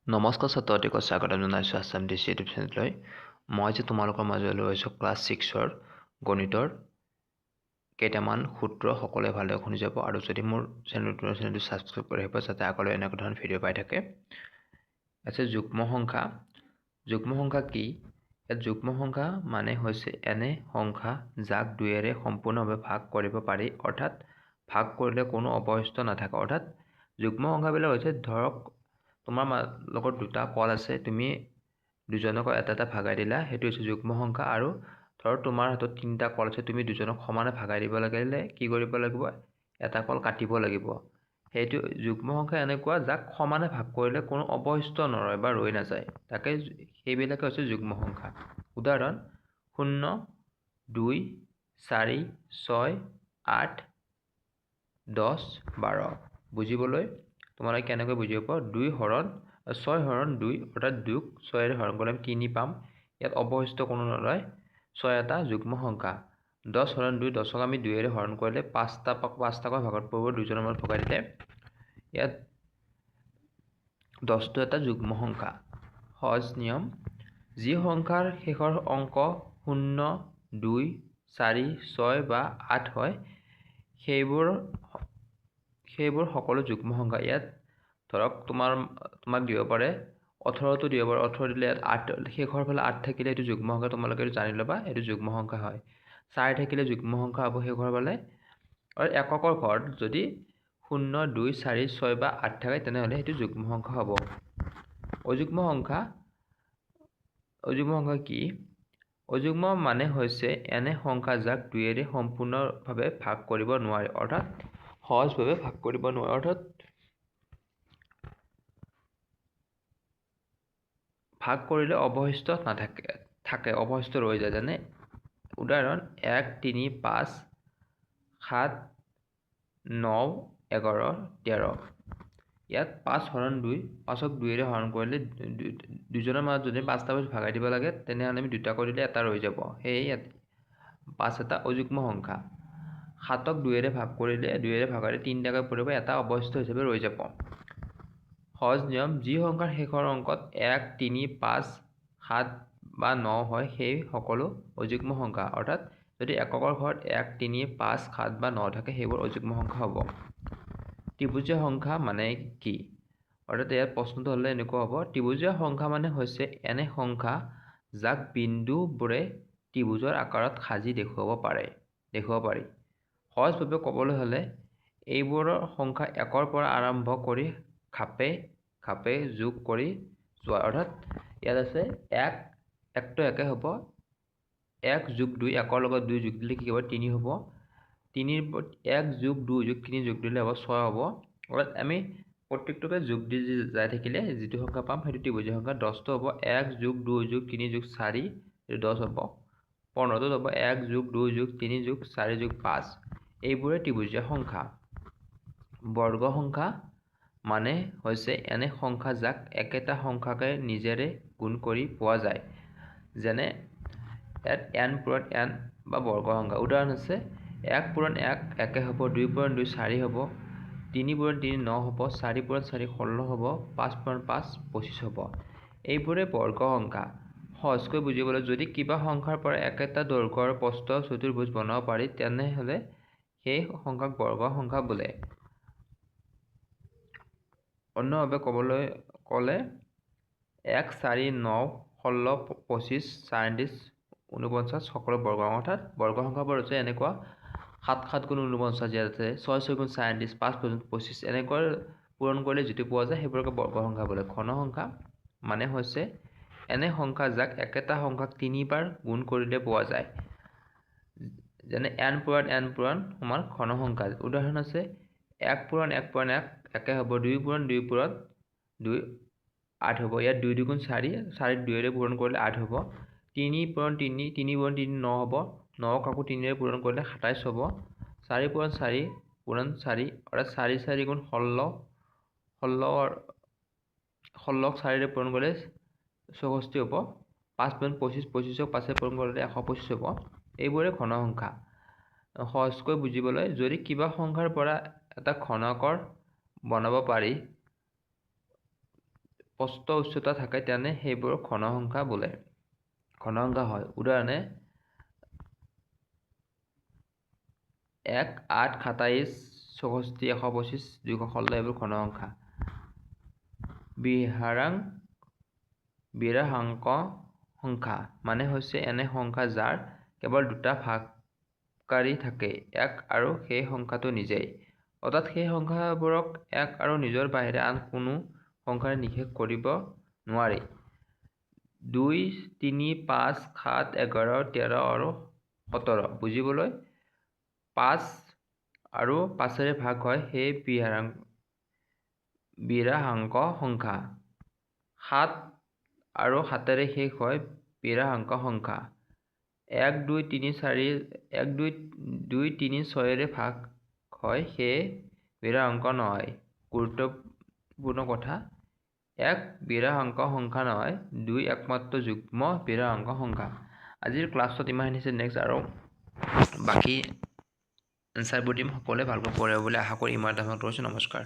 নমস্কাৰ ছাত্ৰসকলক স্বাগতম জনাইছোঁ আছাম ডিছ ইউটিউব চেনেললৈ। মই যে তোমালোকৰ মাজলৈ লৈছোঁ ক্লাছ 6ৰ গণিতৰ কেইটামান সূত্ৰ সকলোৱে ভালদৰে শুনি যাব আৰু যদি মোৰ চেনেলটো ছাবস্ক্ৰাইব কৰি আহিব যাতে আগলৈ এনেকুৱা ধৰণৰ ভিডিঅ' পাই থাকে। আছে যুগ্ম সংখ্যা। যুগ্ম সংখ্যা কি? ইয়াত যুগ্ম সংখ্যা মানে হৈছে এনে সংখ্যা যাক দুইৰে সম্পূৰ্ণভাৱে ভাগ কৰিব পাৰি, অৰ্থাৎ ভাগ কৰিলে কোনো অৱশিষ্ট নাথাকে। অৰ্থাৎ যুগ্ম সংখ্যাবিলাক হৈছে ধৰক তোমাৰ লগত দুটা কল আছে, তুমি দুজনক এটা এটা ভাগাই দিলা, সেইটো হৈছে যুগ্ম সংখ্যা। আৰু ধৰ তোমাৰ হাতত তিনিটা কল আছে, তুমি দুজনক সমানে ভাগাই দিব লাগিলে কি কৰিব লাগিব? এটা কল কাটিব লাগিব। সেইটো যুগ্ম সংখ্যা এনেকুৱা যাক সমানে ভাগ কৰিলে কোনো অৱশিষ্ট নৰয় বা ৰৈ নাযায়, তাকে সেইবিলাকে হৈছে যুগ্ম সংখ্যা। উদাহৰণ 0, 2, 4, 6, 8, 10, 12। বুজিবলৈ তোমালোকে কেনেকৈ বুজিব পাৰোঁ? 6 হৰণ 2 অৰ্থাৎ 2ক 6ৰে হৰণ কৰিলে আমি 3 পাম। ইয়াত অৱশিষ্ট কোনো নৰয়, 6 এটা যুগ্ম সংখ্যা। 10 হৰণ 2, 10ক আমি 2ৰে হৰণ কৰিলে পাঁচটাকৈ ভাগত পৰিব, দুজনৰ মাজত ভগাই দিলে। ইয়াত 10টো এটা যুগ্ম সংখ্যা। সহজ নিয়ম, যি সংখ্যাৰ শেষৰ অংক 0, 2, 4, 6 বা 8 হয় সেইবোৰ সকলো যুগ্ম সংখ্যা। ইয়াত ধৰক তোমাক দিব পাৰে 18টো দিব পাৰে, 18 দিলে ইয়াত 8 শেষৰ ফালে 8 থাকিলে এইটো যুগ্ম সংখ্যা, তোমালোকে জানি ল'বা এইটো যুগ্ম সংখ্যা হয়। 4 থাকিলে যুগ্ম সংখ্যা হ'ব শেষৰ ফালে। আৰু এককৰ ঘৰত যদি 0, 2, 4, 6 বা 8 থাকে তেনেহ'লে সেইটো যুগ্ম সংখ্যা হ'ব। অযুগ্ম সংখ্যা কি? অযুগ্ম মানে হৈছে এনে সংখ্যা যাক দুইৰে সম্পূৰ্ণভাৱে ভাগ কৰিব নোৱাৰে, অৰ্থাৎ সহজভাৱে ভাগ কৰিব নোৱাৰে, অৰ্থাৎ ভাগ কৰিলে অৱশিষ্ট নাথাকে, অৱশিষ্ট ৰৈ যায়। যেনে উদাহৰণ 1, 3, 5, 7, 9, 11, 13। ইয়াত 5 হৰণ 2, 5ক 2ৰে হৰণ কৰিলে দুজনৰ মাজত যদি 5টা ভাগাই দিব লাগে তেনেহ'লে আমি 2টা কৰিলে এটা ৰৈ যাব, সেয়ে ইয়াত 5 এটা অযুগ্ম সংখ্যা। 7ক 2ৰে ভাগ কৰিলে 2ৰে ভাগালে 3টাকৈ পৰিব, এটা অৱশিষ্ট হিচাপে ৰৈ যাব। সহজ নিয়ম, যি সংখ্যাৰ শেষৰ অংকত 1, 3, 5, 7 বা 9 হয় সেই সকলো অযুগ্ম সংখ্যা। অৰ্থাৎ যদি এককৰ ঘৰত 1, 3, 5, 7 বা 9 থাকে সেইবোৰ অযুগ্ম সংখ্যা হ'ব। ত্ৰিভুজীয় সংখ্যা মানে কি? অৰ্থাৎ ইয়াত প্ৰশ্নটো হ'লে এনেকুৱা হ'ব, ত্ৰিভুজীয় সংখ্যা মানে হৈছে এনে সংখ্যা যাক বিন্দুবোৰে ত্ৰিভুজৰ আকাৰত সাজি দেখুৱাব পাৰি। সহজভাৱে ক'বলৈ হ'লে এইবোৰৰ সংখ্যা 1ৰ পৰা আৰম্ভ কৰি খাপে যোগ কৰি যোৱা। অৰ্থাৎ ইয়াত আছে 1, 1টো একে হ'ব, 1 যোগ 2, 1ৰ লগত 2 যোগ দিলে কি হ'ব? 3 হ'ব। 1 যোগ 2 যোগ 3 যোগ দিলে হ'ব 6 হ'ব। অৰ্থাৎ আমি প্ৰত্যেকটোকে যোগ দি যাই থাকিলে যিটো সংখ্যা পাম সেইটো ত্ৰিভুজীয় সংখ্যা। 10টো হ'ব 1 যোগ 2 যোগ 3 যোগ 4, এইটো 10 হ'ব। 15টো হ'ব 1 যোগ 2 যোগ 3 যোগ 4 যোগ 5, এইবোৰে ত্ৰিভুজীয় সংখ্যা। বৰ্গ সংখ্যা মানে হৈছে এনে সংখ্যা যাক একেটা সংখ্যাকে নিজেৰে গুণ কৰি পোৱা যায়। যেনে ইয়াত n পূৰণ n বা বৰ্গ সংখ্যা। উদাহৰণ আছে 1 পূৰণ 1 একে হ'ব, 2 পূৰণ 2 4 হ'ব, 3 পূৰণ 3 9 হ'ব, 4 পূৰণ 4 16 হ'ব, 5 পূৰণ 5 25 হ'ব। এইবোৰে বৰ্গ সংখ্যা। সহজকৈ বুজিবলৈ, যদি কিবা সংখ্যাৰ পৰা একেটা দৈৰ্ঘ্যৰ প্ৰস্থ চতুৰ্ভুজ বনাব পাৰি তেনেহ'লে সেই সংখ্যাক বৰ্গ সংখ্যা বোলে। অন্যভাৱে ক'বলৈ ক'লে 1, 4, 9, 16, 25, 34, 49 সকলো বৰ্গ সংখ্যা। অৰ্থাৎ বৰ্গ সংখ্যাবোৰ হৈছে এনেকুৱা 7, 7 গুণ 49 ইয়াত আছে, 6, 6 গুণ 34, 5 গুণ 25 এনেকৈ পূৰণ কৰিলে যিটো পোৱা যায় সেইবোৰকে বৰ্গ সংখ্যা বোলে। ঘন সংখ্যা মানে হৈছে এনে সংখ্যা যাক একেটা সংখ্যাক 3বাৰ গুণ কৰিলে পোৱা যায়। যেনে n পূৰণ n পূৰণ সমান ঘন সংখ্যা। উদাহৰণ আছে 1 পূৰণ 1 পূৰণ 1 একে হ'ব, 2 পূৰণ 2 পূৰণ 2 8 হ'ব। ইয়াত 2 2 গুণ 4, 4ক 2ৰে পূৰণ কৰিলে 8 হ'ব। 3 পূৰণ 3, 3 পূৰণ 3 9 হ'ব, 9ক আকৌ 3ৰে পূৰণ কৰিলে 27 হ'ব। 4 পূৰণ 4 পূৰণ 4 অৰ্থাৎ 4 4 গুণ 16, 16ক 4ৰে পূৰণ কৰিলে 64 হ'ব। 5 পূৰণ 25, 25ক 5ৰে পূৰণ কৰিলে 125 হ'ব। এইবোৰে ঘন সংখ্যা। সহজকৈ বুজিবলৈ, যদি কিবা সংখ্যাৰ পৰা এটা ঘনকৰ বনাব পাৰি স্পষ্ট উচ্চতা থাকে তেনে সেইবোৰ ঘনসংখ্যা বোলে ঘনসংখ্যা হয়। উদাহৰণে 1, 8, 27, 64, 125, 216 এইবোৰ ঘনসংখ্যা। বিৰাহাংক সংখ্যা মানে হৈছে এনে সংখ্যা যাৰ কেৱল দুটা ভাগকাৰী থাকে, 1 আৰু সেই সংখ্যাটো নিজেই। অৰ্থাৎ সেই সংখ্যাবোৰক 1 আৰু নিজৰ বাহিৰে আন কোনো সংখ্যাৰে নিষেধ কৰিব নোৱাৰি। 2, 3, 5, 7, 11, 13 আৰু 17 বুজিবলৈ 5 আৰু 5ৰে ভাগ হয় সেই বিৰাহাংক সংখ্যা। 7 আৰু 7ৰে শেষ হয় বিৰাহাংক সংখ্যা। 1, 2, 3, 6ৰে ভাগ হয় সেয়ে বিৰাহাংক নহয়। গুৰুত্বপূৰ্ণ কথা, 1 বিৰাহাংক সংখ্যা নহয়, 2 একমাত্ৰ যুগ্ম বিৰাহাংক সংখ্যা। আজিৰ ক্লাছত ইমানখিনি আছে। নেক্সট আৰু বাকী এনচাৰবোৰ দিম। সকলোৱে ভালকৈ পঢ়িব বুলি আশা কৰি ইমান টাইমত কৰিছোঁ। নমস্কাৰ।